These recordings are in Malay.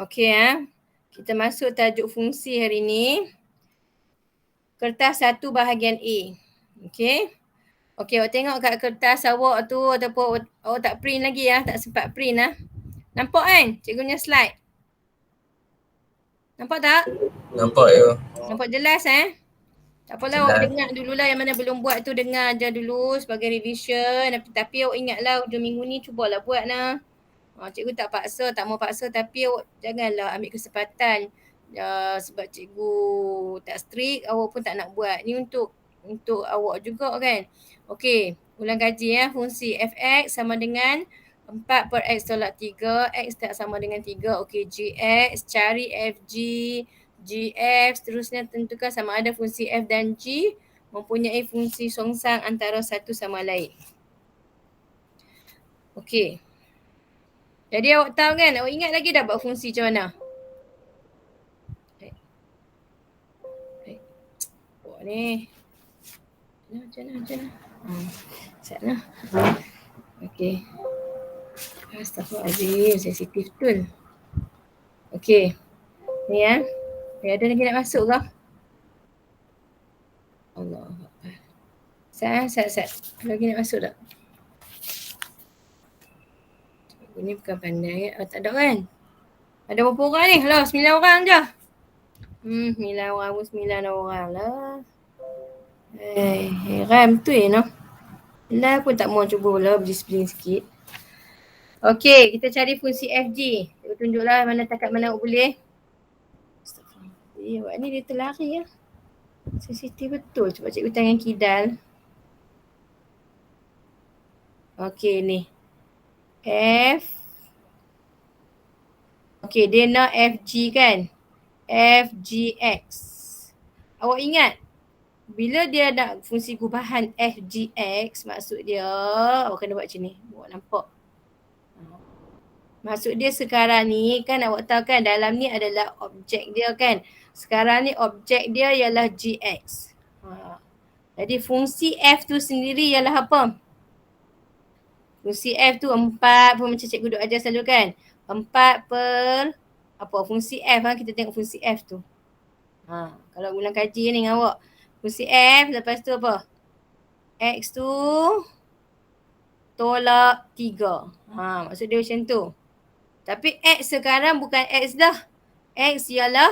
Okey kita masuk tajuk fungsi hari ni. Kertas 1 bahagian A. Okey. Okey, awak tengok kat kertas awak tu ataupun awak tak print lagi tak sempat print Nampak kan cikgu punya slide? Nampak tak? Nampak ya. Nampak jelas Tak apalah awak dengar dululah, yang mana belum buat tu dengar aja dulu sebagai revision. Tapi awak ingatlah hujung minggu ni cubalah buat cikgu tak paksa, tak mau paksa, tapi awak janganlah ambil kesempatan sebab cikgu tak strict, awak pun tak nak buat. Ni untuk awak juga kan. Okey, ulang kaji fungsi fx sama dengan 4 per x tolak 3, x tak sama dengan 3. Okey, gx, cari fg, gf, seterusnya tentukan sama ada fungsi f dan g mempunyai fungsi songsang antara satu sama lain. Okey. Jadi awak tahu kan, awak ingat lagi dah buat fungsi macam mana? Awak ni. Macam mana? Sana. Okey. Astaghfirullahaladzim, sensitif betul. Okey. Ni ada lagi nak masuk ke? Allah. Sat. Ada lagi nak masuk tak? Ini bukan pandai tak ada kan? Ada berapa orang ni? Hello, 9 orang je. 9 orang lah. Heran betul Lah pun tak mau cuba lah berdisiplin sikit. Okey, kita cari fungsi fg. Saya tunjuklah kat mana awak boleh. Awak ni dia terlari sensitif betul. Cuba cikgu tangan kidal. Okey ni. F. Okey, dia nak fg kan? fgx. Awak ingat bila dia nak fungsi gubahan fgx, maksud dia awak kena buat macam ni. Awak nampak? Maksud dia sekarang ni kan awak tahu kan dalam ni adalah objek dia kan. Sekarang ni objek dia ialah gx. Jadi fungsi f tu sendiri ialah apa? Fungsi f tu 4 pun macam cikgu duk ajar selalu kan. 4 per apa? Fungsi f kita tengok fungsi f tu. Kalau ulang kaji ni dengan awak. Fungsi f lepas tu apa? X tu tolak 3. Maksud dia macam tu. Tapi x sekarang bukan x dah. X ialah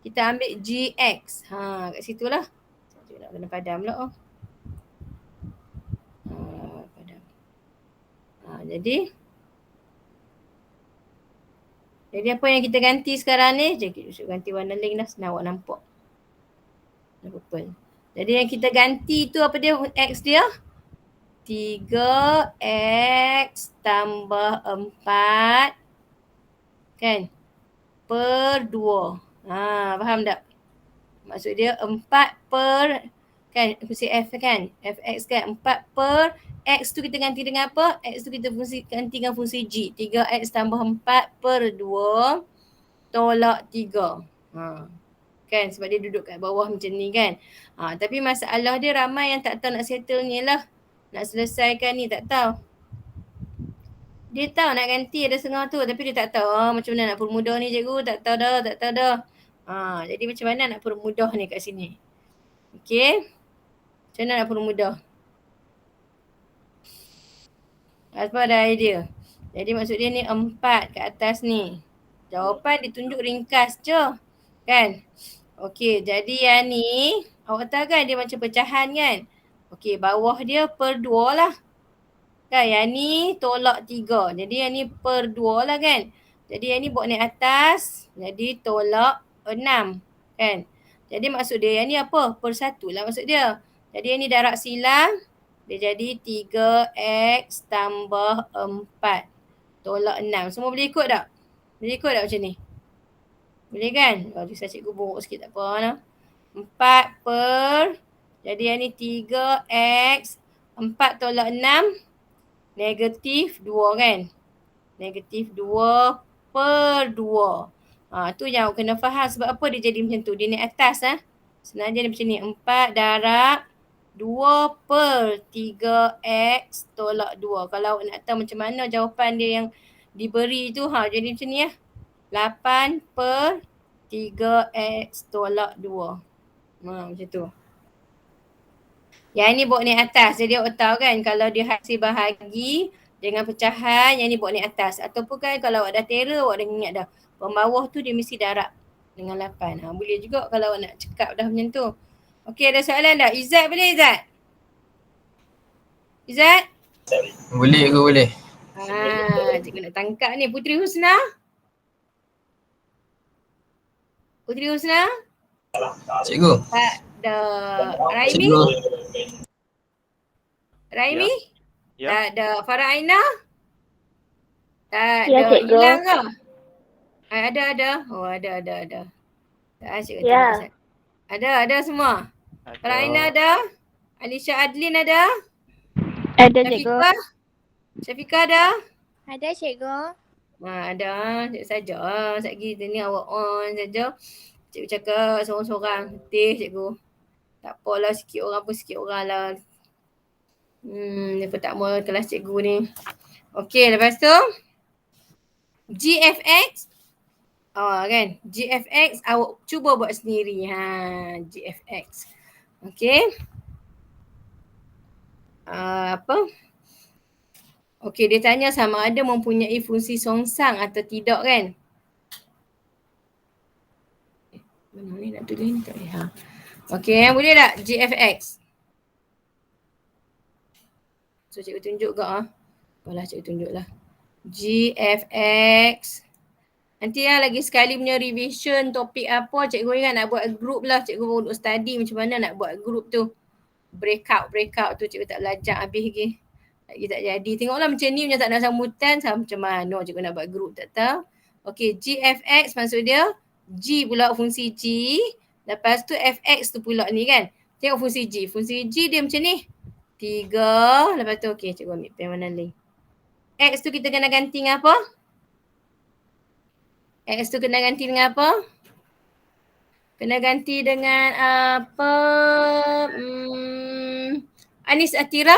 kita ambil gx. Kat situ lah. Cikgu nak kena padam pula. Padam. Jadi apa yang kita ganti sekarang ni? Cikgu ganti warna link dah. Senang awak nampak. Purple. Jadi yang kita ganti tu apa dia? X dia? 3x tambah 4 kan? Per 2. Faham tak? Maksud dia 4 per kan? Fungsi f kan? fx kan? 4 per x tu kita ganti dengan apa? X tu kita ganti dengan fungsi g. 3x tambah 4 per 2 tolak 3. Kan? Sebab dia duduk kat bawah macam ni kan? Tapi masalah dia ramai yang tak tahu nak settle ni lah. Nak selesaikan ni tak tahu. Dia tahu nak ganti ada setengah tu tapi dia tak tahu macam mana nak permudah ni cikgu. Tak tahu dah. Jadi macam mana nak permudah ni kat sini. Okey. Macam mana nak permudah. Apa ada idea. Jadi maksud dia ni 4 kat atas ni. Jawapan ditunjuk ringkas je. Kan? Okey, jadi yang ni awak tahu kan dia macam pecahan kan? Okey, bawah dia per 2 lah. Kan, yang ni tolak 3. Jadi yang ni per 2 lah kan? Jadi yang ni bawa naik atas. Jadi tolak 6. Kan? Jadi maksud dia yang ni apa? Per 1 lah maksud dia. Jadi yang ni darab silang. Dia jadi 3x tambah 4 tolak 6. Semua boleh ikut tak? Boleh ikut tak macam ni? Boleh kan? Bisa cikgu buruk sikit tak apa. 4 per. Jadi yang ni 3x 4 tolak 6. Negatif 2 kan? Negatif 2 per 2. Tu yang awak kena faham sebab apa dia jadi macam tu. Dia naik atas Sebenarnya dia macam ni. 4 darab 2 per 3x tolak 2. Kalau awak nak tahu macam mana jawapan dia yang diberi tu jadi macam ni 8 per 3x tolak 2. Macam tu. Yang ni bawa naik atas. Jadi awak tahu kan kalau dia hasil bahagi dengan pecahan, yang ni bawa naik atas. Ataupun kan kalau awak dah terror, awak dah ingat dah. Pembawah tu dia mesti darab dengan 8. Boleh juga kalau awak nak cekap dah macam tu. Okey, ada soalan tak? Izzat boleh Izzat? Izzat? Boleh ke boleh? Cikgu nak tangkap ni. Puteri Husna? Puteri Husna? Cikgu. Tak ada. Raimi? Cikgu. Raimi? Ya. Tak ada. Farah Aina? Tak Ya, ada. cikgu. Hilang ke? Ada. Oh, ada. Tak, cikgu Ya. tengok. Ada semua. Farah Aina ada? Alisha Adlin ada? Ada, cikgu. Syafiqah ada? Ada, cikgu. Ada. Cikgu saja. Sekejap ni awak on saja. Cikgu cakap seorang-seorang. Letih cikgu. Tak apalah, sikit orang pun sikit orang lah. Dia pun tak mau kelas cikgu ni. Okey, lepas tu GFX. Kan? GFX awak cuba buat sendiri. GFX. Okey. Apa? Okey, dia tanya sama ada mempunyai fungsi songsang atau tidak kan? Mana ni nak tulis ni tak boleh. Okey, boleh tak GFX? So cikgu tunjuk ke Apalah cikgu tunjuk lah. GFX. Nanti lagi sekali punya revision topik apa, cikgu ingat nak buat group lah. Cikgu baru nak study macam mana nak buat group tu. Breakout tu cikgu tak belajar habis lagi. Lagi tak jadi. Tengoklah macam ni punya tak nak sambutan macam mana cikgu nak buat group tak tahu. Okey, GFX maksud dia G pula fungsi G. Lepas tu FX tu pula ni kan. Tengok fungsi G. Fungsi G dia macam ni. 3. Lepas tu okey cikgu ambil pen warna lain. X tu kita kena ganti dengan apa? X tu kena ganti dengan apa? Kena ganti dengan apa? Anis Atira.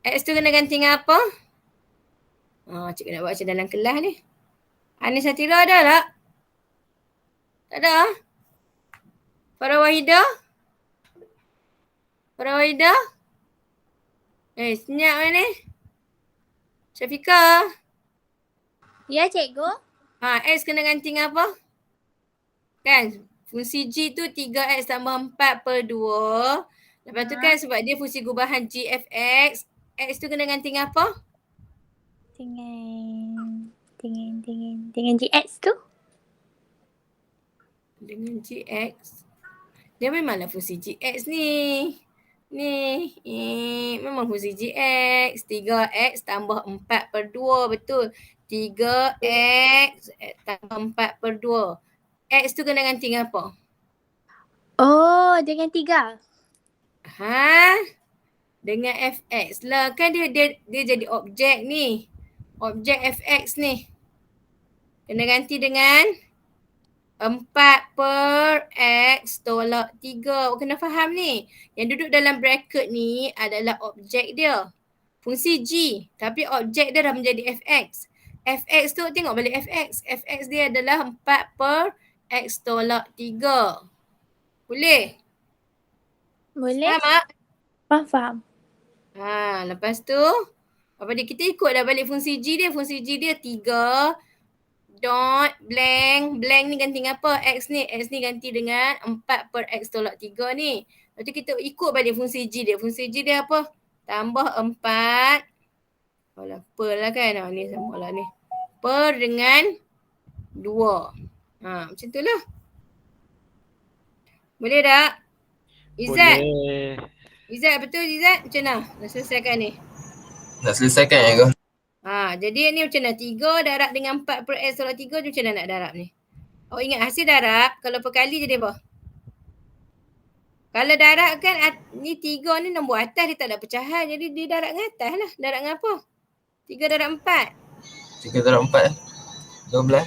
X tu kena ganti dengan apa? Cikgu nak buat macam dalam kelas ni. Anis Atira ada tak? Tak ada? Farah Wahidah? Senyap kan ni? Syafiqah? Ya, cikgu. X kena ganti dengan apa? Kan? Fungsi G tu 3x tambah 4 per 2. Lepas tu kan sebab dia fungsi gubahan GFX. X tu kena ganti dengan apa? Dengan GX tu? Dengan GX. Dia memanglah fungsi GX ni. Memang fungsi GX. 3x tambah 4 per 2. Betul. 3x tambah 4 per 2. X tu kena ganti dengan apa? Oh, dengan 3. Dengan fx lah. Kan dia jadi objek ni. Objek fx ni. Kena ganti dengan 4 per x tolak 3. Awak kena faham ni. Yang duduk dalam bracket ni adalah objek dia. Fungsi G. Tapi objek dia dah menjadi fx. Fx tu tengok balik fx. Fx dia adalah 4 per x tolak 3. Boleh? Boleh? Faham tak? Faham. Lepas tu apa dia? Kita ikut dah balik fungsi G dia. Fungsi G dia 3 dot blank. Blank ni ganti dengan apa? X ni. X ni ganti dengan 4 per x tolak 3 ni. Lepas tu kita ikut balik fungsi G dia. Fungsi G dia apa? Tambah 4. Per lah kan. Ni sama lah ni. Per dengan 2. Macam tu lah. Boleh tak? Izzat? Boleh. Izzat betul Izzat? Macam mana? Nak selesaikan ni? Nak selesaikan ya ke? Jadi ni macam mana? 3 darab dengan 4 per x tolak 3 macam mana nak darab ni? Awak ingat hasil darab kalau perkali jadi apa? Kalau darab kan ni 3 ni nombor atas dia tak ada pecahan. Jadi dia darab dengan atas lah. Darab dengan apa? 3 darab 4. 3 darab 4 12.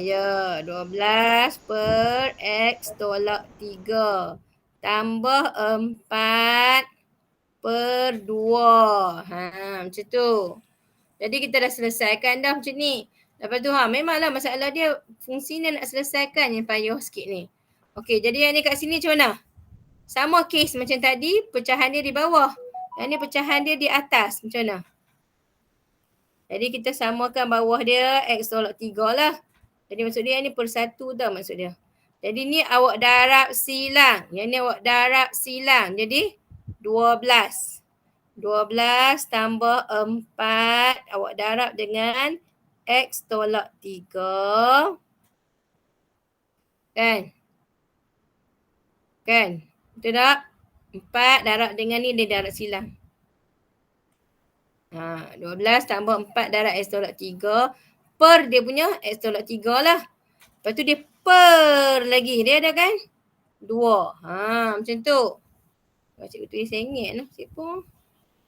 Ya. 12 per x tolak 3. Tambah 4 per 2. Macam tu. Jadi kita dah selesaikan dah macam ni. Lepas tu memanglah masalah dia fungsi ni nak selesaikan yang payah sikit ni. Okey, jadi yang ni kat sini macam mana? Sama kes macam tadi, pecahan dia di bawah. Yang ni pecahan dia di atas. Macam mana? Jadi kita samakan bawah dia X tolak 3 lah. Jadi maksud dia ni per 1 tau maksud dia. Jadi ni awak darab silang. Yang ni awak darab silang. Jadi 12. 12 tambah 4 awak darab dengan X tolak 3. Kan? Betul tak? 4 darab dengan ni dia darab silang. 12 tambah 4 darab X tolak 3 per dia punya X tolak 3 lah. Lepas tu dia per lagi. Dia ada kan? 2. Macam tu. Cikgu tulis sengit lah. Cikgu.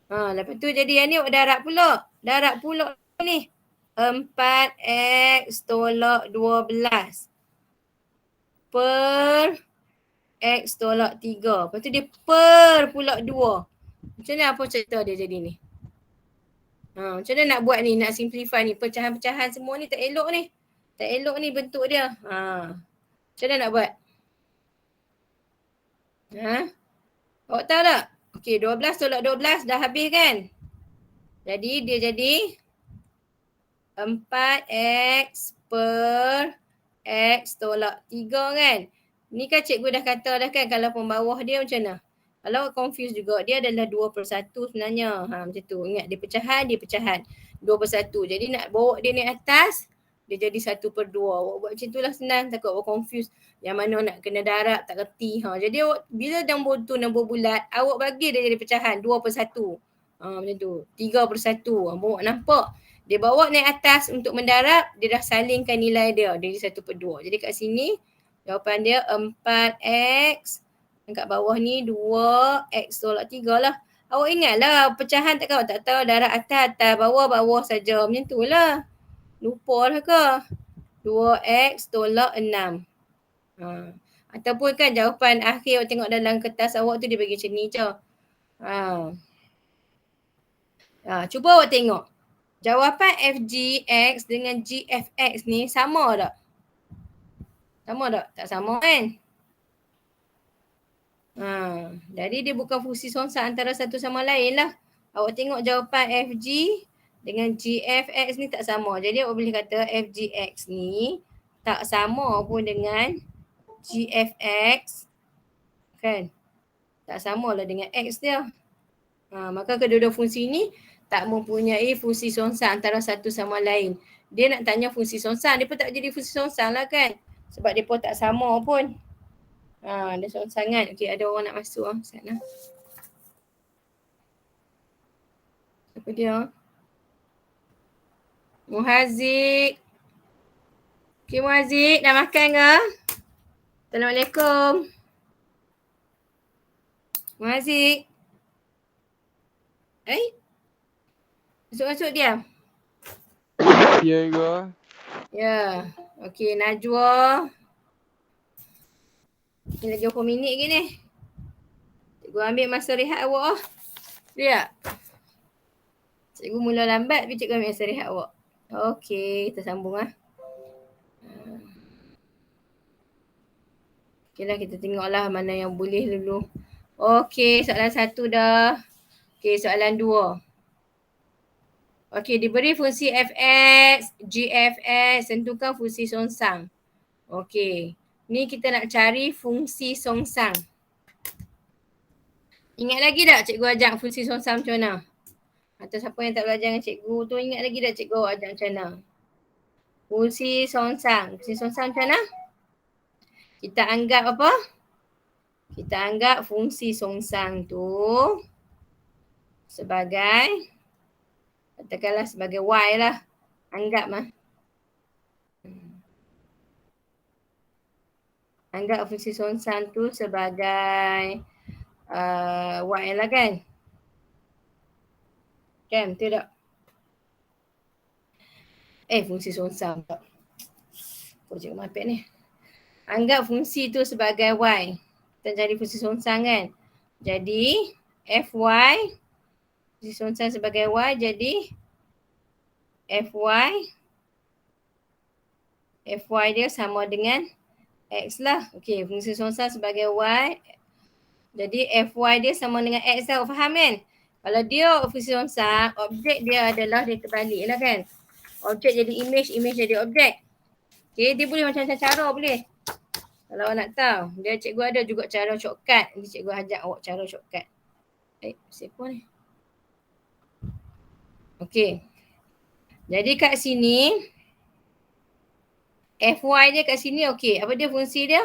Lepas tu jadi yang ni awak darab pula. Darab pula ni. 4X tolak 12 per X tolak 3. Lepas tu dia per pula 2. Macam mana apa cerita dia jadi ni? Macam mana nak buat ni? Nak simplify ni. Pecahan-pecahan semua ni tak elok ni. Tak elok ni bentuk dia. Macam mana nak buat? Awak tahu tak? Okey, 12 tolak 12 dah habis kan? Jadi dia jadi 4X per X tolak 3 kan? Ni kan cikgu dah kata dah kan kalau pembawah dia macam mana? Kalau confuse juga, dia adalah 2/1 sebenarnya. Macam tu. Ingat dia pecahan. 2/1. Jadi nak bawa dia naik atas, dia jadi 1/2. Awak buat macam tu lah senang. Takut awak confuse. Yang mana nak kena darab, tak kerti. Jadi awak, bila nombor tu nombor bulat, awak bagi dia jadi pecahan 2/1. Macam tu. 3/1. Awak nampak? Dia bawa naik atas untuk mendarab, dia dah salingkan nilai dia. Dia jadi 1/2. Jadi kat sini, jawapan dia 4X. Kat bawah ni 2X tolak 3 lah. Awak ingatlah pecahan takkan awak tak tahu darab atas, bawah saja. Macam tu lah. Lupa lah ke? 2X tolak 6. Ataupun kan jawapan akhir awak tengok dalam kertas awak tu dia bagi macam ni je. Cuba awak tengok. Jawapan FGX dengan GFX ni sama tak? Sama tak? Tak sama kan? Jadi dia bukan fungsi songsang antara satu sama lain lah. Awak tengok jawapan FG dengan GFX ni tak sama. Jadi awak boleh kata FGX ni tak sama pun dengan GFX. Kan? Tak sama lah dengan X dia. Maka kedua-dua fungsi ni tak mempunyai fungsi songsang antara satu sama lain. Dia nak tanya fungsi songsang, dia pun tak jadi fungsi songsang lah kan. Sebab dia pun tak sama pun. Dia songsang sangat. Okey, ada orang nak masuk sana. Siapa dia? Muhazik. Okey Muhazik, dah makan ke? Assalamualaikum. Muhazik. Masuk-masuk dia. Ya, Ibu. Ya. Okey, Najwa. Ini lagi berapa minit lagi ni? Cikgu ambil masa rehat awak. Lihat. Cikgu mula lambat tapi cikgu ambil masa rehat awak. Okey, kita sambung lah. Okeylah, kita tengoklah mana yang boleh dulu. Okey, soalan 1 dah. Okey, soalan 2. Okey, diberi fungsi fx, gfx, tentukan fungsi songsang. Okey, ni kita nak cari fungsi songsang. Ingat lagi tak cikgu ajak fungsi songsang macam mana? Atau siapa yang tak belajar dengan cikgu tu ingat lagi tak cikgu ajak macam mana? Fungsi songsang. Fungsi songsang macam mana? Kita anggap apa? Kita anggap fungsi songsang tu sebagai, katakanlah sebagai Y lah. Anggap lah. Anggap fungsi songsang tu sebagai Y lah kan? Kan, betul tak? Fungsi songsang tak. Kau cikgu mapek ni. Anggap fungsi tu sebagai Y. Kita cari fungsi songsang kan? Jadi, Fy, fungsi songsang sebagai Y jadi Fy Fy dia sama dengan X lah. Okey, fungsi songsang sebagai Y. Jadi Fy dia sama dengan X lah. Faham kan? Kalau dia fungsi songsang, objek dia adalah dia terbalik lah kan. Objek jadi image, image jadi objek. Okey, dia boleh macam-macam cara boleh. Kalau awak nak tahu, dia cikgu ada juga cara shortcut. Nanti cikgu ajak awak cara shortcut. Siapa ni? Okey. Jadi kat sini, Fy dia kat sini okey. Apa dia fungsi dia?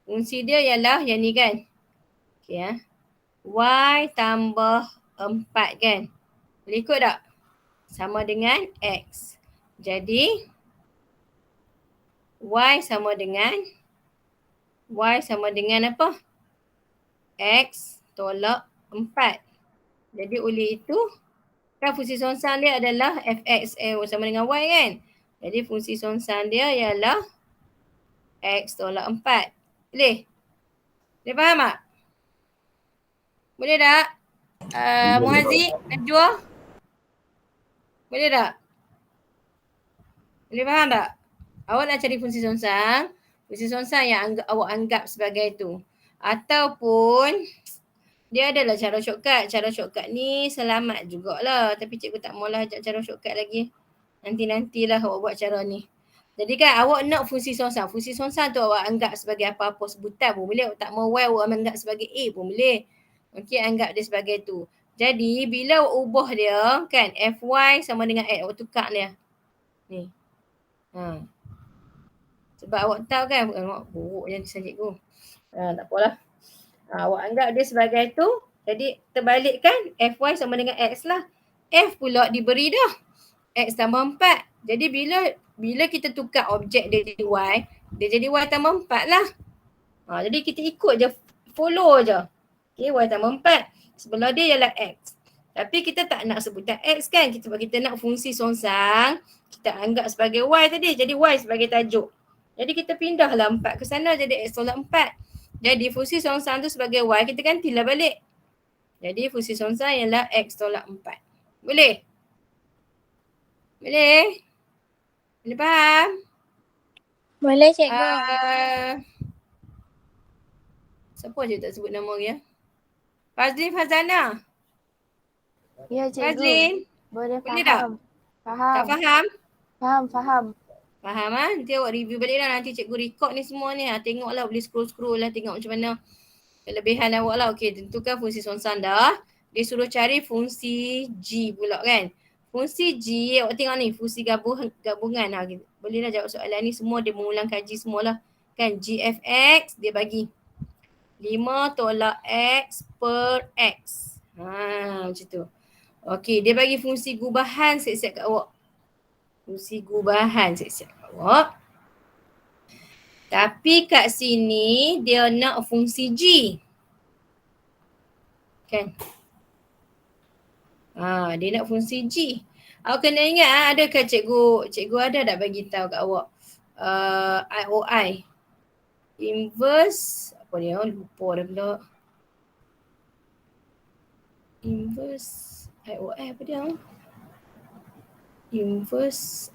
Fungsi dia ialah yang ni kan. Okey ya. Y tambah 4 kan. Boleh ikut tak? Sama dengan X. Jadi, Y sama dengan apa? X tolak 4. Jadi oleh itu, kan fungsi songsang dia adalah Fx sama dengan Y kan. Jadi fungsi songsang dia ialah X tolak 4. Boleh? Boleh faham tak? Boleh tak? Muhazi, Najwa? Boleh tak? Boleh faham tak? Awak nak cari fungsi songsang yang awak anggap sebagai tu. Ataupun dia adalah cara shortcut. Cara shortcut ni selamat jugalah. Tapi cikgu tak maulah ajak cara shortcut lagi. Nanti-nantilah awak buat cara ni. Jadi kan awak nak fungsi songsang. Fungsi songsang tu awak anggap sebagai apa-apa sebutan pun boleh. Awak tak mau Y awak anggap sebagai A pun boleh. Okey, anggap dia sebagai tu. Jadi bila awak ubah dia kan Fy sama dengan X. Awak tukar dia. Ni. Sebab awak tahu kan, awak buruk je kisah cikgu. Tak apalah. Awak anggap dia sebagai tu, jadi terbalikkan Fy sama dengan X lah. F pula diberi dah. X tambah 4. Jadi bila kita tukar objek dia jadi Y, dia jadi Y tambah 4 lah. Jadi kita ikut je, follow je. Okay, Y tambah 4. Sebelah dia ialah X. Tapi kita tak nak sebutan X kan, kita nak fungsi songsang, kita anggap sebagai Y tadi, jadi Y sebagai tajuk. Jadi kita pindahlah 4 ke sana jadi X tolak 4. Jadi fungsi songsang tu sebagai Y, kita gantilah balik. Jadi fungsi songsang ialah X tolak 4. Boleh? Boleh? Boleh faham? Boleh cikgu. Siapa je tak sebut nama dia? Fazlin Fazana. Ya cikgu. Fazlin. Boleh Boleh tak? faham. Faham. Tak faham? Faham. Faham ah? Nanti awak review balik lah. Nanti cikgu record ni semua ni. Tengoklah, boleh scroll lah. Tengok macam mana kelebihan awak lah. Okey, tentukan fungsi songsang dah. Dia suruh cari fungsi G pula kan. Fungsi G, awak tengok ni. Fungsi gabungan. Bolehlah jawab soalan ni. Semua dia mengulang kaji semualah. Kan GFX dia bagi 5 tolak X per X. Macam tu. Okey, dia bagi fungsi gubahan siap-siap kat awak. Fungsi gubahan siap-siap kat awak. Tapi kat sini dia nak fungsi G. Kan? Dia nak fungsi G. Awak kena ingat adakah cikgu ada tak bagi tahu kat awak IOI. Inverse apa dia? Lupa dah pula. Inverse IOI apa dia? Inverse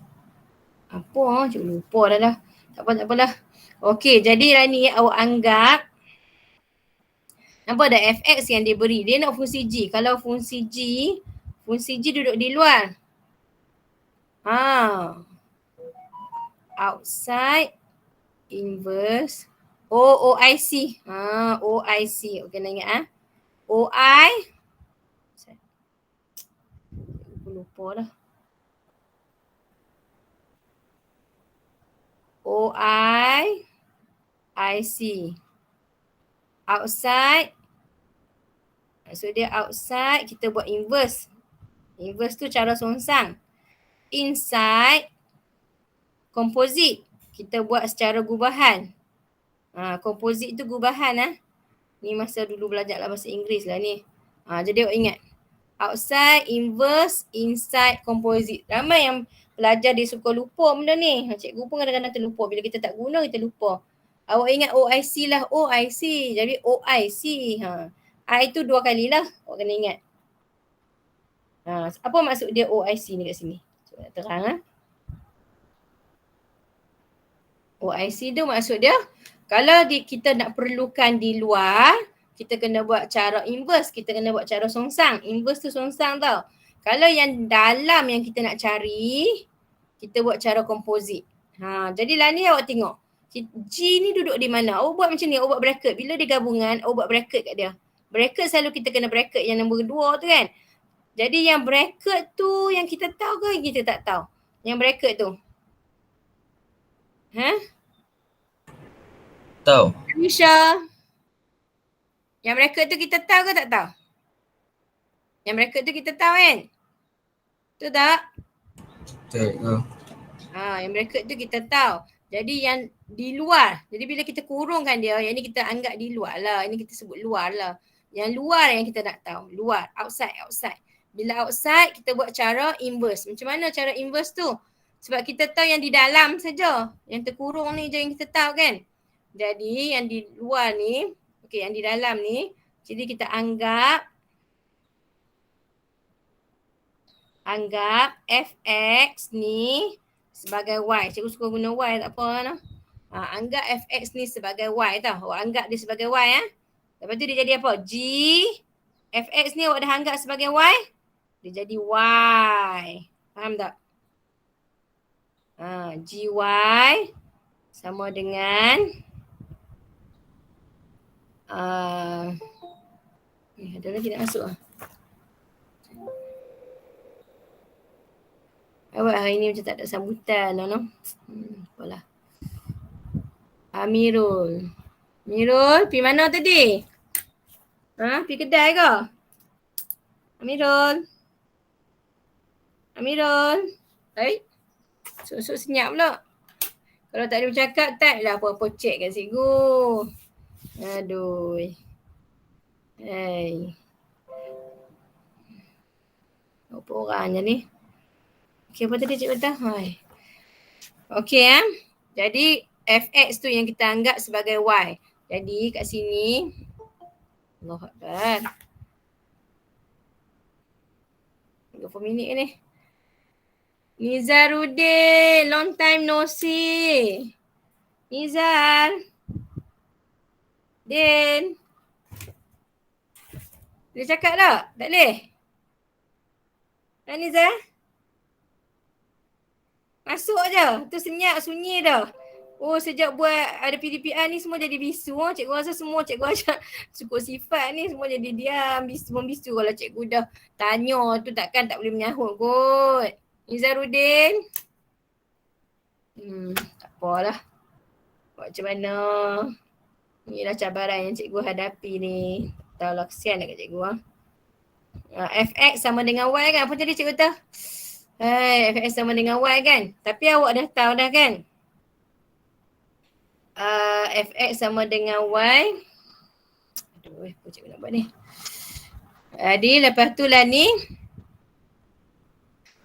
apa? Cikgu lupa dah lah. Tak apalah. Okey, jadi lah ni awak anggap nampak ada fx yang dia beri. Dia nak fungsi G. Kalau fungsi G duduk di luar. Outside inverse OIC. OIC. Okey, nak ingat OI. Aku lupa dah. IC. Outside. So dia outside, kita buat inverse. Inverse tu cara songsang. Inside, composite. Kita buat secara gubahan. Composite tu gubahan. Ni masa dulu belajar lah bahasa Inggeris lah ni. Jadi awak ingat. Outside, inverse, inside, composite. Ramai yang pelajar dia suka lupa benda ni. Cikgu pun kadang-kadang terlupa. Bila kita tak guna, kita lupa. Awak ingat OIC lah. OIC. Jadi OIC. I tu 2 kali lah. Awak kena ingat. Apa maksud dia OIC ni kat sini? So, nak terang OIC tu maksud dia, kalau kita nak perlukan di luar, kita kena buat cara inverse, kita kena buat cara songsang. Inverse tu songsang tau. Kalau yang dalam yang kita nak cari, kita buat cara komposit. Jadi lah ni awak tengok. G ni duduk di mana? Awak buat macam ni, awak buat bracket. Bila dia gabungan, awak buat bracket kat dia. Bracket selalu kita kena bracket yang nombor 2 tu kan. Jadi yang bracket tu yang kita tahu ke kita tak tahu? Yang bracket tu. Tahu. Aisyah. Yang bracket tu kita tahu ke tak tahu? Yang bracket tu kita tahu kan? Tu tak? Cikgu. Yang bracket tu kita tahu. Jadi yang di luar. Jadi bila kita kurungkan dia, yang ni kita anggap di luar lah. Ini kita sebut luar lah. Yang luar yang kita nak tahu. Luar. Outside. Bila outside, kita buat cara inverse. Macam mana cara inverse tu? Sebab kita tahu yang di dalam saja. Yang terkurung ni je yang kita tahu kan? Jadi yang di luar ni, yang di dalam ni, jadi kita anggap fx ni sebagai y. Cikgu suka guna y, tak apa lah. Anggap fx ni sebagai y tau. Awak anggap dia sebagai y . Lepas tu dia jadi apa? G fx ni awak dah anggap sebagai y. Dia jadi y. Faham tak? Gy sama dengan ada lagi nak masuk lah. Awak hari ni macam tak ada sambutan lah, no? Apalah. Amirul, pergi mana tadi? Pergi kedai ke? Amirul. Sok-sok senyap pula. Kalau tak ada bercakap, type lah apa-apa cek kat cikgu. Aduh. Apa orangnya ni? Okey, apa tadi cikgu kata? Okey Jadi fx tu yang kita anggap sebagai y. Jadi kat sini Allahu Akbar. 30 minit ni. Nizaruddin, long time no see. Nizar. Din. Dia cakap tak? Tak boleh? Nizar? Masuk je. Tu senyap, sunyi dah. Oh, sejak buat ada PDPR ni semua jadi bisu. Cikgu rasa semua cikgu ajak cukup sifat ni semua jadi diam, bisu. Kalau cikgu dah tanya tu takkan tak boleh menyahut kot. Nizaruddin. Tak apalah. Buat macam mana. Inilah cabaran yang cikgu hadapi ni. Tahulah kesian dekat cikgu. Fx sama dengan y kan? Apa tadi cikgu kata? Fx sama dengan y kan? Tapi awak dah tahu dah kan? Fx sama dengan y. Aduh, apa cikgu nak buat ni? Jadi lepas tu lah ni.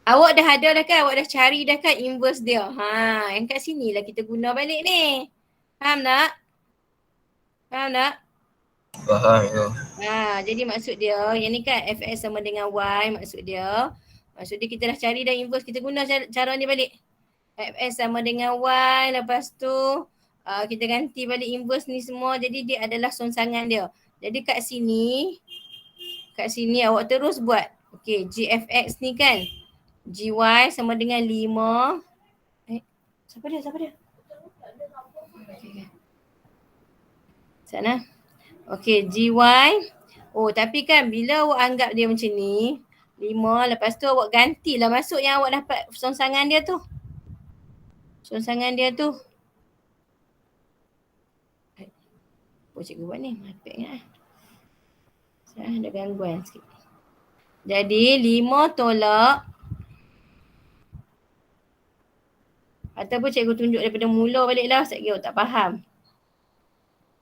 Awak dah ada dah kan? Awak dah cari dah kan inverse dia? Yang kat sini lah kita guna balik ni. Faham tak? Faham tak? Faham tu. Jadi maksud dia, yang ni kan fx sama dengan y maksud dia. Maksud dia kita dah cari dah inverse, kita guna cara ni balik. Fx sama dengan y, lepas tu kita ganti balik inverse ni semua. Jadi dia adalah songsangan dia. Jadi kat sini awak terus buat. Okey, gfx ni kan. Gy sama dengan 5. Siapa dia? Okay. Sana. Okey, gy. Oh, tapi kan bila awak anggap dia macam ni, 5, lepas tu awak gantilah masuk yang awak dapat songsangan dia tu. Apa cikgu buat ni? Mati ingat. Saya ada gangguan sikit. Jadi 5 tolak. Ataupun cikgu tunjuk daripada mula balik lah. Saya kira tak faham.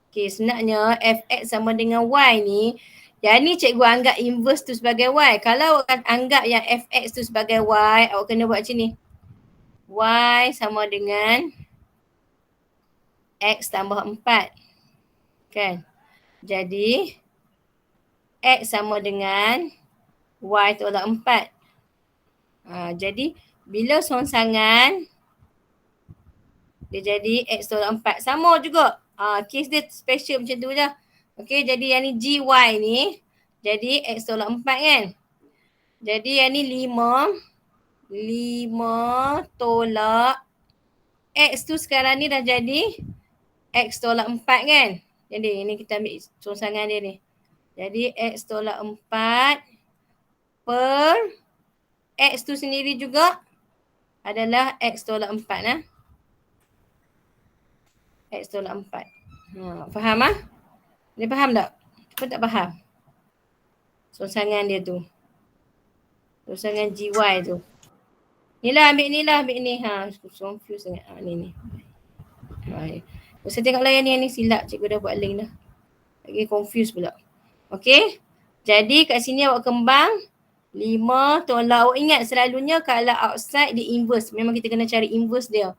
Okey, sebenarnya fx sama dengan y ni. Yang ni cikgu anggap inverse tu sebagai y. Kalau awak anggap yang fx tu sebagai y, awak kena buat macam ni. Y sama dengan x tambah 4. Kan? Jadi x sama dengan y tolak 4. Jadi bila songsangan Dia jadi X tolak 4. Sama juga. Kes dia special macam tu je. Okey, jadi yang ni GY ni jadi X tolak 4 kan. Jadi yang ni 5 tolak X tu sekarang ni dah jadi X tolak 4 kan. Jadi ini kita ambil songsangan dia ni. Jadi X tolak 4 per X tu sendiri juga adalah X tolak 4 lah. X tolak 4. Faham ah? Dia faham tak? Kau tak faham? Songsangan dia tu. Songsangan GY tu. Ni lah ambil ni lah, ambil ni. Confuse sangat. Ni. Saya tengok lah yang ni silap. Cikgu dah buat link dah. Lagi confuse pula. Okey. Jadi kat sini awak kembang 5 tolak. Awak ingat selalunya kalau outside dia inverse. Memang kita kena cari inverse dia.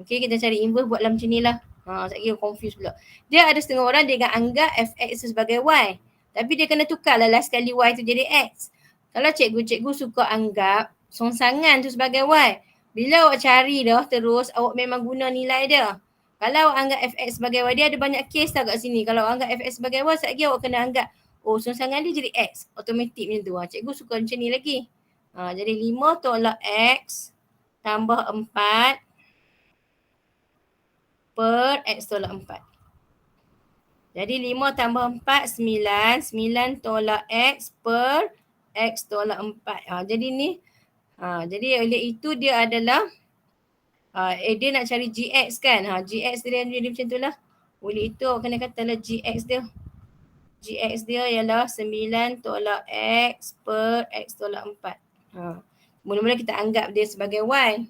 Okey, kita cari inverse buatlah macam ni lah. Saya kira confuse pula. Dia ada setengah orang dia akan anggap fx tu sebagai y. Tapi dia kena tukar lah last kali y tu jadi x. Kalau cikgu suka anggap songsangan tu sebagai y. Bila awak cari dah terus awak memang guna nilai dia. Kalau awak anggap fx sebagai y, dia ada banyak case tau kat sini. Kalau awak anggap fx sebagai y, sekejap lagi awak kena anggap songsangan dia jadi x. Automatik macam tu. Cikgu suka macam ni lagi. Jadi 5 tolak x tambah 4 per X tolak 4. Jadi 5 tambah 4, 9. 9 tolak X per X tolak 4. Jadi ni, jadi oleh itu dia adalah, dia nak cari GX kan. GX dia jadi macam tu lah. Oleh itu awak kena katalah GX dia. GX dia ialah 9 tolak X per X tolak 4. Mula-mula kita anggap dia sebagai Y.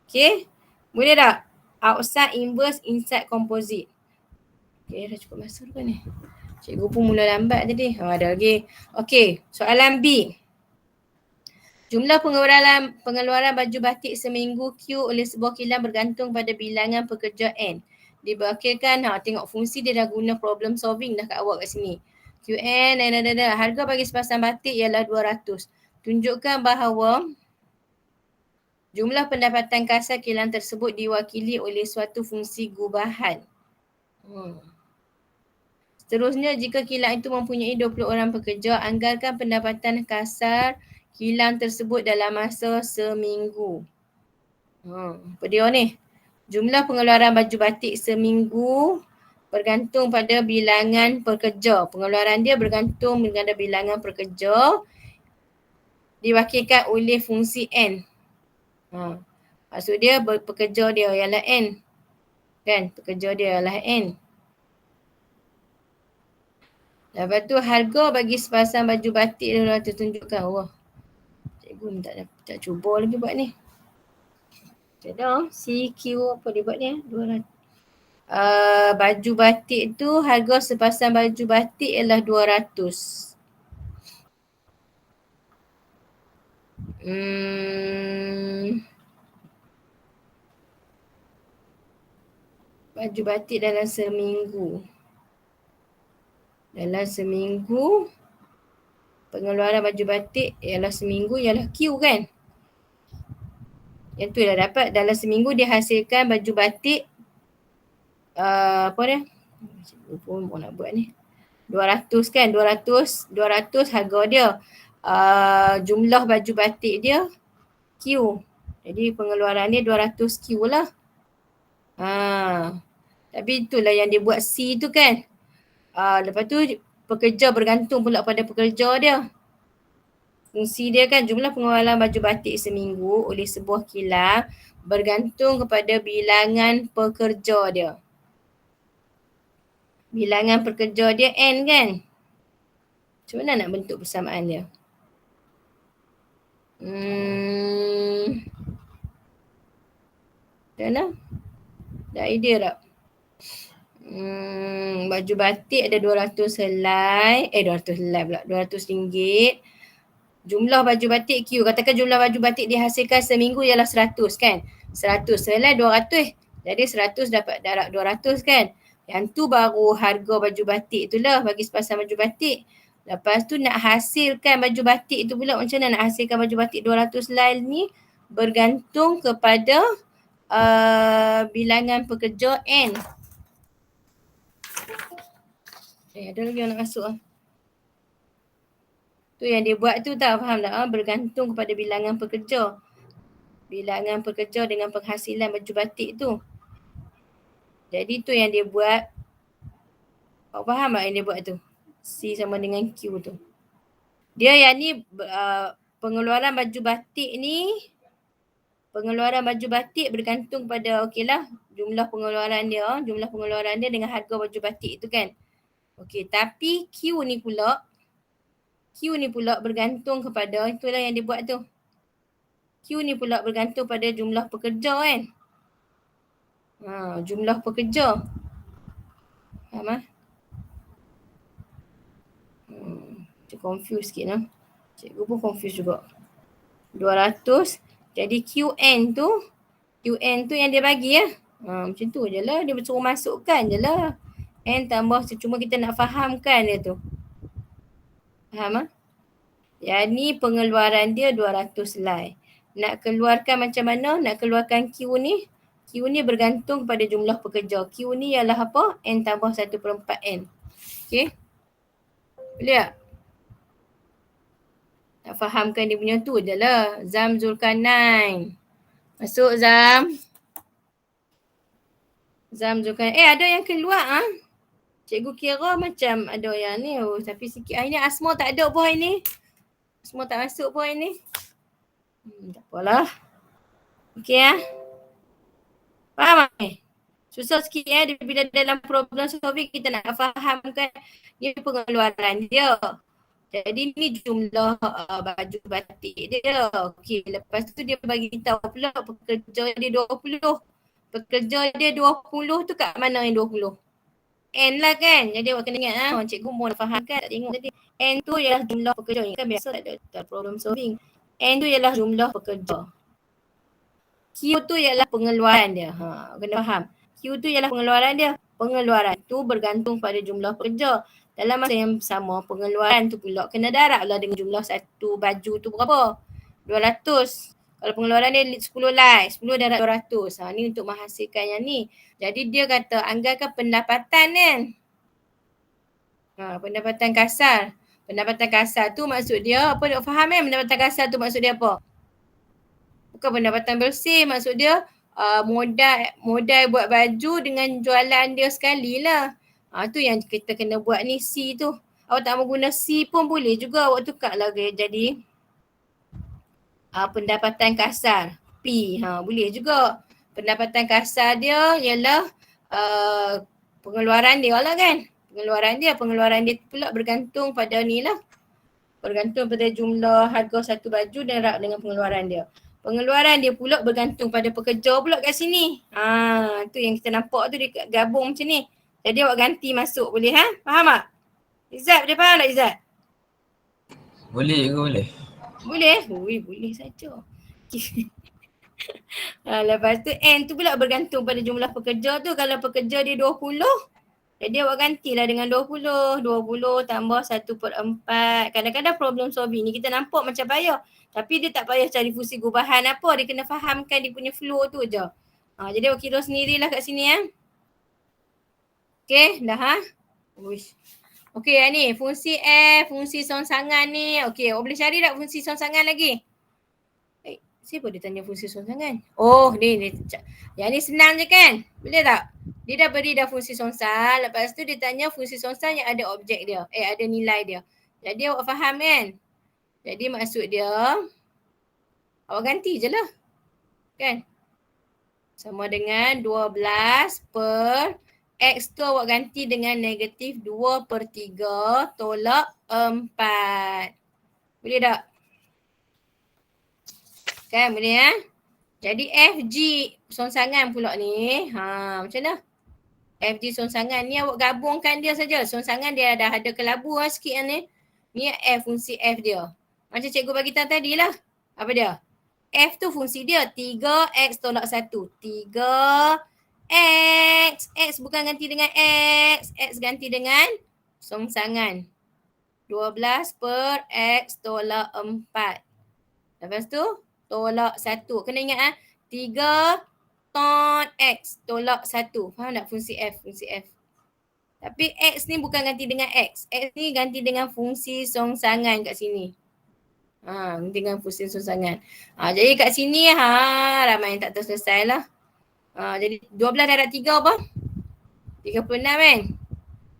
Okay. Boleh tak? Outside, inverse, inside, composite. Okay, dah cukup masa ke ni? Cikgu pun mula lambat tadi. Ada lagi. Okay, soalan B. Jumlah pengeluaran baju batik seminggu Q oleh sebuah kilang bergantung pada bilangan pekerja N. Dibakirkan, tengok fungsi dia dah guna problem solving dah kat awak kat sini. QN, harga bagi sepasang batik ialah 200. Tunjukkan bahawa jumlah pendapatan kasar kilang tersebut diwakili oleh suatu fungsi gubahan. Seterusnya, jika kilang itu mempunyai 20 orang pekerja, anggarkan pendapatan kasar kilang tersebut dalam masa seminggu. Apa dia ni? Jumlah pengeluaran baju batik seminggu bergantung pada bilangan pekerja. Pengeluaran dia bergantung pada bilangan pekerja diwakilkan oleh fungsi N. Maksud dia pekerja dia ialah N. Kan? Pekerja dia ialah N. Lepas tu harga bagi sepasang baju batik dia dah tertunjukkan. Wah. Cikgu tak cuba lagi buat ni. Tak ada. CQ apa dia buat ni? 200. Baju batik tu harga sepasang baju batik ialah 200. Baju batik dalam seminggu. Dalam seminggu pengeluaran baju batik ialah seminggu ialah Q kan. Yang tu dah dapat. Dalam seminggu dia hasilkan baju batik apa dia? Cikgu pun nak buat ni. 200 kan. 200 harga dia. Jumlah baju batik dia Q. Jadi pengeluaran dia 200 Q lah. Tapi itulah yang dia buat C tu kan. Lepas tu pekerja bergantung pula pada pekerja dia. Fungsi dia kan jumlah pengeluaran baju batik seminggu oleh sebuah kilang bergantung kepada bilangan pekerja dia. Bilangan pekerja dia N kan. Macam mana nak bentuk persamaan dia? Dah idea tak? Baju batik ada 200 helai. 200 helai pula. 200 ringgit. Jumlah baju batik Q. Katakan jumlah baju batik dihasilkan seminggu ialah 100 kan. 100 helai 200. Jadi 100 dapat darab 200 kan. Yang tu baru harga baju batik tu lah bagi sepasang baju batik. Lepas tu nak hasilkan baju batik tu pula macam mana nak hasilkan baju batik 200 helai ni bergantung kepada bilangan pekerja N. Ada lagi yang nak masuk ah. Tu yang dia buat tu tak faham tak? Bergantung kepada bilangan pekerja. Bilangan pekerja dengan penghasilan baju batik tu. Jadi tu yang dia buat. Awak faham tak yang dia buat tu? C sama dengan Q tu. Dia yang ni pengeluaran baju batik ni. Pengeluaran baju batik bergantung pada jumlah pengeluaran dia. Jumlah pengeluaran dia dengan harga baju batik tu kan. Okey, tapi Q ni pula bergantung kepada, itulah yang dia buat tu. Q ni pula bergantung pada jumlah pekerja kan. Jumlah pekerja. Faham ah? Macam confuse sikit lah. Cikgu pun confuse juga. 200. Jadi QN tu yang dia bagi ya. Macam tu je lah. Dia suruh masukkan je lah. N tambah cuma kita nak fahamkan dia tu. Faham ah? Yang ni pengeluaran dia 200 helai. Nak keluarkan macam mana? Nak keluarkan Q ni. Q ni bergantung pada jumlah pekerja. Q ni ialah apa? N tambah 1/4N. Okay. Boleh tak? Nak fahamkan dia punya tu je lah. Zam Zulkarnain. Masuk Zam. Zam Zulkarnain. Ada yang keluar ah. Cikgu kira macam ada yang ni. Tapi sikit hari ni Asma tak ada pun hari ni. Asma tak masuk pun hari ni. Tak apalah. Okey ah. Faham tak? Susah sikit bila dalam problem solving kita nak fahamkan dia pengeluaran dia. Jadi ni jumlah baju batik dia. Okey, lepas tu dia bagi tahu pula pekerja dia 20. Pekerja dia 20 tu kat mana yang 20? N lah kan. Jadi awak kena ingat cikgu mau faham kan, tak tengok tadi. N tu ialah jumlah pekerja. Ini kan biasa ada problem solving. N tu ialah jumlah pekerja. Q tu ialah pengeluaran dia. Kena faham. Q tu ialah pengeluaran dia. Pengeluaran tu bergantung pada jumlah pekerja. Dalam masa yang sama, pengeluaran tu pula kena darablah dengan jumlah satu baju tu berapa? 200. Kalau pengeluaran dia 10 helai, 10 darab 200. Ni untuk menghasilkan yang ni. Jadi dia kata anggarkan pendapatan kan. Pendapatan kasar. Pendapatan kasar tu maksud dia, apa dia faham kan? Pendapatan kasar tu maksud dia apa? Bukan pendapatan bersih, maksud dia modal buat baju dengan jualan dia sekali lah. Tu yang kita kena buat ni C tu. Awak tak mau guna C pun boleh juga. Awak tukar lah jadi pendapatan kasar. P. Boleh juga. Pendapatan kasar dia ialah pengeluaran dia lah kan. Pengeluaran dia pula bergantung pada ni lah. Bergantung pada jumlah harga satu baju dan rak dengan pengeluaran dia. Pengeluaran dia pula bergantung pada pekerja pula kat sini. Tu yang kita nampak tu dia gabung macam ni. Jadi awak ganti masuk boleh Faham tak? Izzat dia faham tak Izzat? Boleh ke boleh? Boleh? Boleh saja. Lepas tu N tu pula bergantung pada jumlah pekerja tu. Kalau pekerja dia 20, jadi awak gantilah dengan 20. 20 tambah 1/4. Kadang-kadang problem solving ni kita nampak macam payah. Tapi dia tak payah cari fungsi gubahan apa. Dia kena fahamkan dia punya flow tu je. Jadi awak kira sendirilah kat sini Okay, dah Okay, ni fungsi F, fungsi songsangan ni. Okay, awak boleh cari tak fungsi songsangan lagi? Siapa dia tanya fungsi songsangan? Ni. Yang ni senang je kan? Boleh tak? Dia dah beri dah fungsi songsang. Lepas tu dia tanya fungsi songsang yang ada objek dia. Ada nilai dia. Jadi awak faham kan? Jadi maksud dia, awak ganti je lah. Kan? Sama dengan 12 per X tu awak ganti dengan negatif 2/3 tolak 4. Boleh tak? Kan boleh Jadi FG songsangan pula ni. Macam mana? FG songsangan ni awak gabungkan dia saja. Songsangan dia dah ada kelabu sikit ni. Ni F, fungsi F dia. Macam cikgu bagi tahu tadi lah. Apa dia? F tu fungsi dia 3X tolak 1. 3X. X bukan ganti dengan X. X ganti dengan songsangan. 12 per X tolak 4. Lepas tu tolak 1. Kena ingat 3 tot X tolak 1. Faham tak fungsi F? Fungsi F. Tapi X ni bukan ganti dengan X. X ni ganti dengan fungsi songsangan kat sini. Ganti dengan fungsi songsangan. Jadi kat sini ramai yang tak terselesai lah. Jadi 12 darab 3 apa? 36 kan?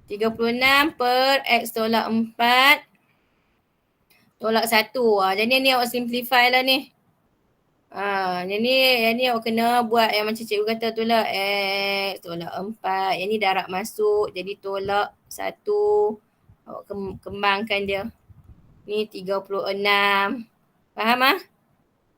36 per X tolak 4 tolak 1. Jadi ni awak simplify lah ni. Yang ni awak kena buat yang macam cikgu kata tu lah. X tolak 4. Yang ni darab masuk. Jadi tolak 1. Awak kembangkan dia. Ni 36. Faham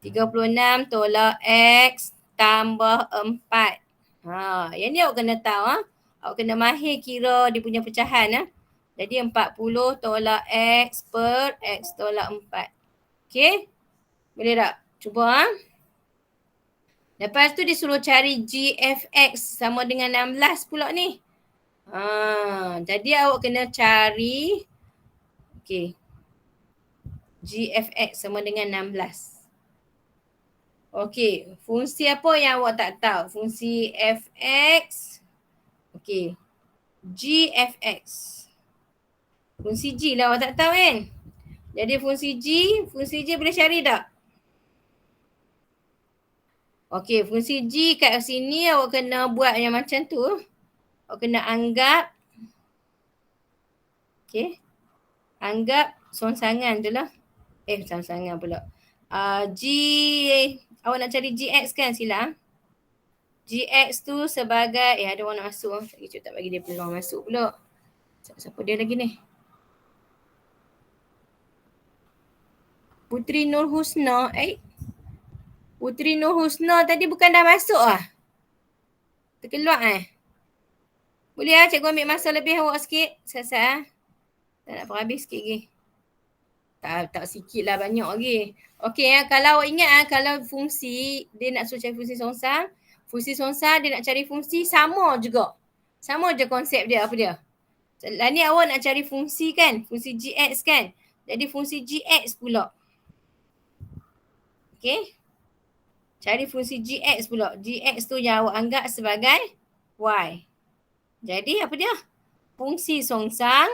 36 tolak X tambah 4. Yang ni awak kena tahu. Awak kena mahir kira dia punya pecahan. Jadi 40 tolak X per X tolak 4. Okay? Boleh tak? Cuba. Lepas tu dia suruh cari GFX sama dengan 16 pula ni. Jadi awak kena cari GFX sama dengan 16. Okey, fungsi apa yang awak tak tahu? Fungsi fx. GFX. Fungsi G lah awak tak tahu kan? Jadi fungsi G boleh cari tak? Fungsi G kat sini awak kena buat yang macam tu. Awak kena anggap anggap songsangan tu lah. Songsangan pula. Awak nak cari GX kan sila? GX tu sebagai, ada orang nak masuk. Sekejap tak bagi dia peluang masuk pula. Siapa dia lagi ni? Putri Nur Husna. Putri Nur Husna tadi bukan dah masuk Terkeluar Boleh cikgu ambil masa lebih awak sikit. Selesai Tak nak habis sikit lagi. Tak sikit lah, banyak lagi. Kalau awak ingat kalau fungsi, dia nak suruh cari fungsi songsang. Fungsi songsang dia nak cari fungsi sama juga. Sama je konsep dia, apa dia. Lah ni awak nak cari fungsi kan, fungsi GX kan. Jadi fungsi GX pula. Cari fungsi GX pula. GX tu yang awak anggap sebagai Y. Jadi apa dia? Fungsi songsang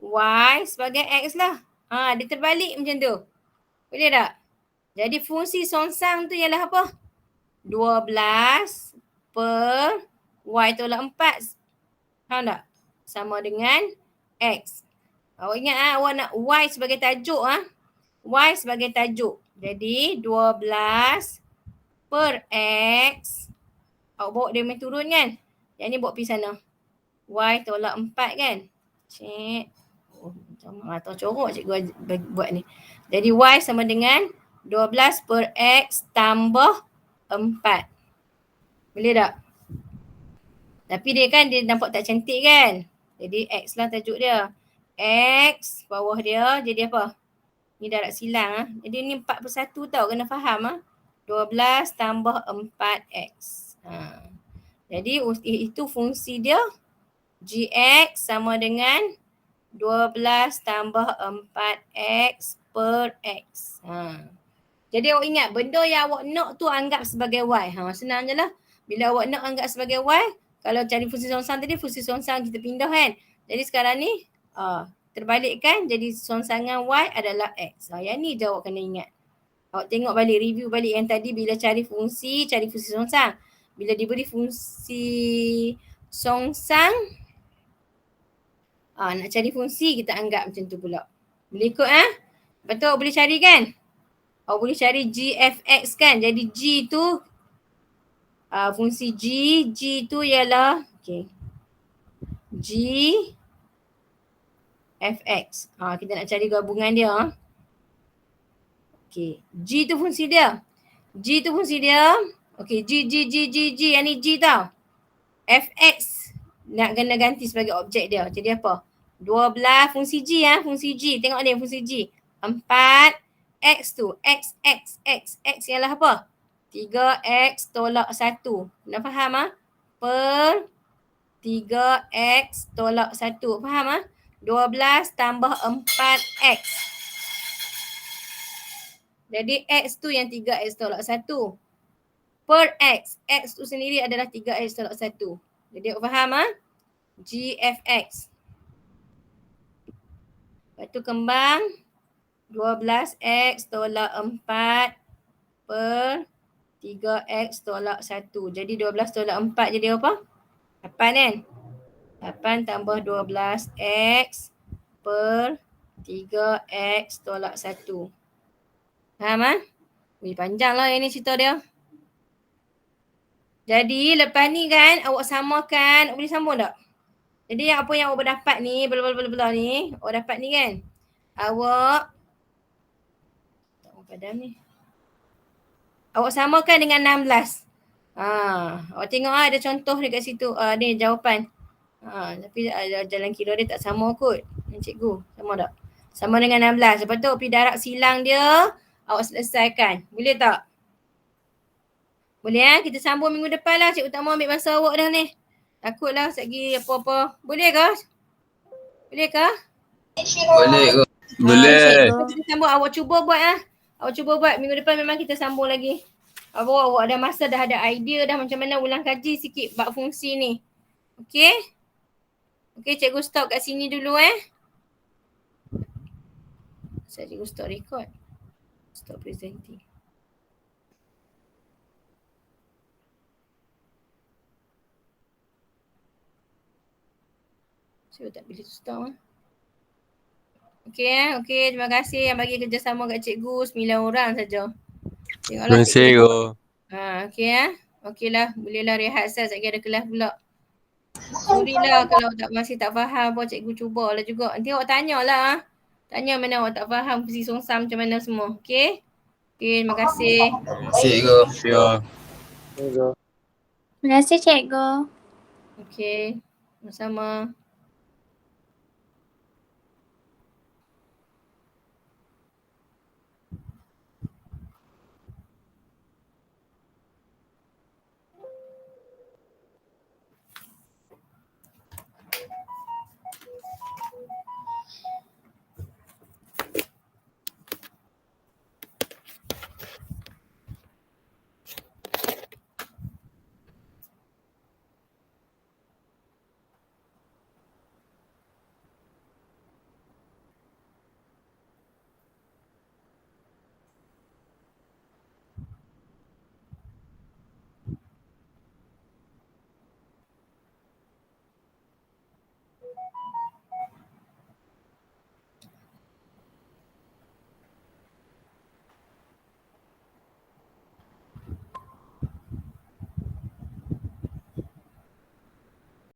Y sebagai X lah. Dia terbalik macam tu. Boleh tak? Jadi fungsi songsang tu ialah apa? 12 per Y tolak 4. Faham tak? Sama dengan X. Awak ingat awak nak Y sebagai tajuk Y sebagai tajuk. Jadi 12 per X. Awak bawa dia main turun kan? Yang ni bawa pergi sana. Y tolak 4 kan? Atau corok cikgu buat ni. Jadi Y sama dengan 12 per X tambah 4. Boleh tak? Tapi dia nampak tak cantik kan? Jadi X lah tajuk dia. X bawah dia jadi apa? Ni darab silang Jadi ni 4 per 1 tau, kena faham 12 tambah 4X. Jadi itu fungsi dia. GX sama dengan 12 tambah 4X per X. Jadi awak ingat benda yang awak nak tu anggap sebagai Y. Senang je lah. Bila awak nak anggap sebagai Y, kalau cari fungsi songsang tadi, fungsi songsang kita pindah kan. Jadi sekarang ni terbalik kan, jadi songsangan Y adalah X. Yang ni je awak kena ingat. Awak tengok balik, review balik yang tadi bila cari fungsi songsang. Bila diberi fungsi songsang, nak cari fungsi kita anggap macam tu pula. Boleh ikut Betul awak boleh cari kan? Awak boleh cari GFX kan? Jadi G tu fungsi G tu ialah G fx. Kita nak cari gabungan dia. G tu fungsi dia. G. Yang ni G tau. Fx nak kena ganti sebagai objek dia. Jadi apa? 12 fungsi G fungsi G. Tengok ni fungsi G. 4 X tu. X ialah apa? 3X tolak 1. Nak faham Per 3X tolak 1. Faham 12 tambah 4X. Jadi X tu yang 3X tolak 1. per X. X tu sendiri adalah 3X tolak 1. Jadi awak faham G, F, X. Lepas tu kembang 12X tolak 4 per 3X tolak 1. Jadi 12 tolak 4 jadi apa? 8 kan? 8 tambah 12X per 3X tolak 1. Faham panjang lah yang ni cerita dia. Jadi lepas ni kan awak samakan, boleh sambung tak? Jadi apa yang awak dapat ni, bela ni, awak dapat ni kan. Awak tak mau padam ni. Awak samakan dengan 16. Awak tengok ada contoh dekat situ. Ni jawapan. Tapi jalan kira dia tak sama kot. Cikgu, sama tak? Sama dengan 16. Lepas tu awak pergi darab silang dia, awak selesaikan. Boleh tak? Boleh kita sambung minggu depan lah. Cikgu tak mau ambil masa awak dah ni. Takutlah segi apa-apa. Boleh ke? Boleh ke? Boleh ke? Boleh. Kita sambung. Awak cuba buat Awak cuba buat. Minggu depan memang kita sambung lagi. Awak ada masa, dah ada idea dah macam mana ulang kaji sikit bab fungsi ni. Okey? Okey, cikgu stop kat sini dulu Cikgu stop record. Stop presenting. Saya tak boleh stop Okey okey, terima kasih yang bagi kerjasama kat cikgu 9 orang saja. Terima kasih cikgu. Okey Okeylah, bolehlah rehat sekejap ada kelas pula. Sorry lah kalau masih tak faham pun cikgu cubalah juga. Nanti awak tanyalah. Tanya mana awak tak faham fungsi songsam macam mana semua. Okey? Okey, terima kasih. Terima kasih cikgu. Cikgu. Terima kasih cikgu. Okey, sama-sama.